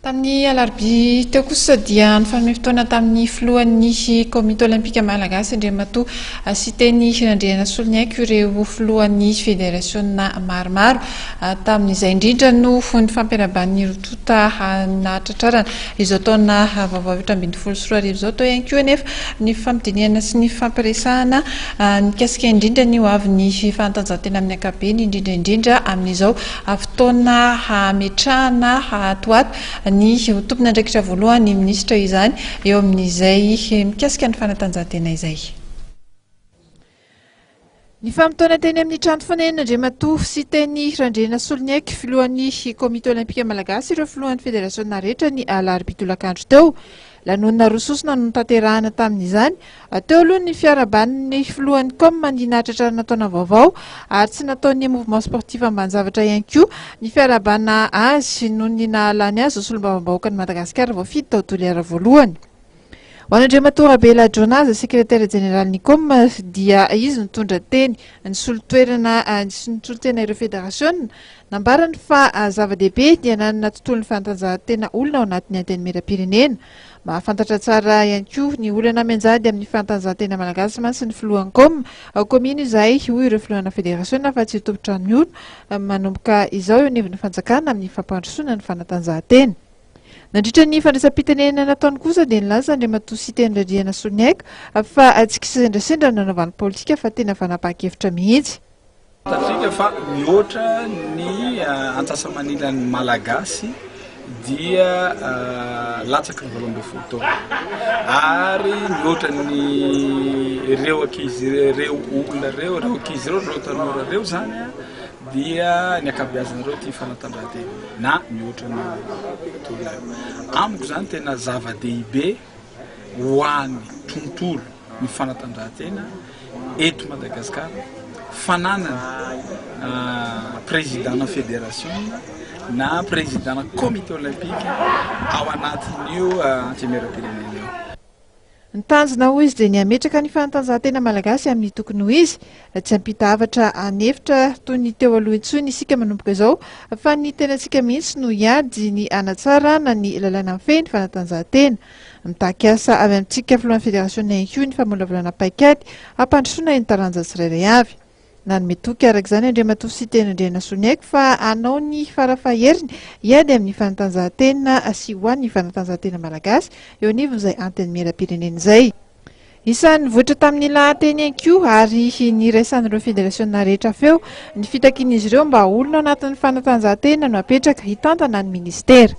Tamin'ny alarobia teo kosa dia nifanome fotoana tamin'ny filohan'ny komite olimpika malagasy Andriamatoa sy teny Andriana Soloniaiko ireo filohan'ny federasiona maromaro tamin'izay indrindra no fony fampiaraban'ny rotota na tratrarana izao taona vaovao 2024 izao tao ihany koa anefa ny fampidinihana sy ny fampiresahana mikasika indrindra ny ho avy ny fanatanjahantena amin'ny ankapobeny indrindra amin'izao fotoana hametrahana hatoato ny tompona andraikitra voalohany ny ministra izany eo amin'izay mikasika ny fanatanjahantena izay. Ny famotoana teny amin'ny trano fonenina Andriamatoa sy teny Andriana Soloniaiko filohan'ny komite olimpika malagasy ireo filohan'ny federasiona rehetra ny alarobia tolakandro teo. Lanonana rososona no tanterahana tamin'izany. Teo aloha ny fiaraban'ny filohan'ny COM mandina tratrarana taona vaovao ary tsy nataon'ny mouvement sportif ambanin-javatra ihany koa ny fiarabana azy noho ny nahalany azy solombavam-bahoaka ny Madagasikara vao fidy tao toliara voalohany. Ho an'Andriamatoa Rabela Jonaza, sekretary jeneraly ny COM dia izy nitondra teny ny solotoerana ireo federasiona nambarany fa zava-dehibe dia nanana tontolon'ny fanatanjahantena olona ao anatin'ny anteny miram-pirenena. Mahafantatra tsara ihany koa ny olana mianjady amin'ny fanatanjahantena malagasy mantsy ny filohan'ny COM komino izay hoy ireo filohana federasiona fa tsy topotrano miolo manomboka izao eo anivon'ny fanjakana amin'ny fampandrosoana ny fanatanjahantena. Nandritra ny fandraisam-pitenenana nataony kosa dia nilaza Andriamatoa sy teny Andriana Soloniaiko fa tsy kisendrasendra nanaovan'ny politika fa tena fanapahan-kevitra mihitsy. Afrika fa mihoatra ny antsasamanilan'ny malagasy dia latsaka ny 12 taona ary mihoatra ny ireo ankizy ireo olona reo ankizy reo tanora reo zany dia ny ankabeazan'ireo tia fanatanjahantena na mihoatra ny tontolo amiko zany tena zava-dehibe ho an'ny tontolo ny fanatanjahantena eto Madagasikara fananana président fédération na président comité olympique ao anatin'io antimiram-pirenena io. Ny tanjona ho izy dia ny ametraka ny fanatanjahantena malagasy amin'ny tokony ho izy tsy ampita havatra anefitra toy ny teo aloha intsony isika manomboka izao fa ny tenantsika mihitsy no hiady ny anatsarana ny lalàna mifehy ny fanatanjahantena. Mitakasa avy amintsika filohan'ny federasiona ihany koa ny famolavolana paikady hampandrosoana ny taranja tsirairay avy. Nanome toky araka izany Andriamatoa sy teny Andriana Soloniaiko fa anao ny farafaheriny hiady amin'ny fanatanjahantena sy ho an'ny fanatanjahantena malagasy eo anivon'izay anteny miram-pirenena izay. Isan'ny voatra tamin'ny lahateny ihany koa ary niraisan'ireo federasiona rehetra feo ny fitakian'izy ireo mba olona ao anatin'ny fanatanjahantena no apetraka hitantana ny ministera.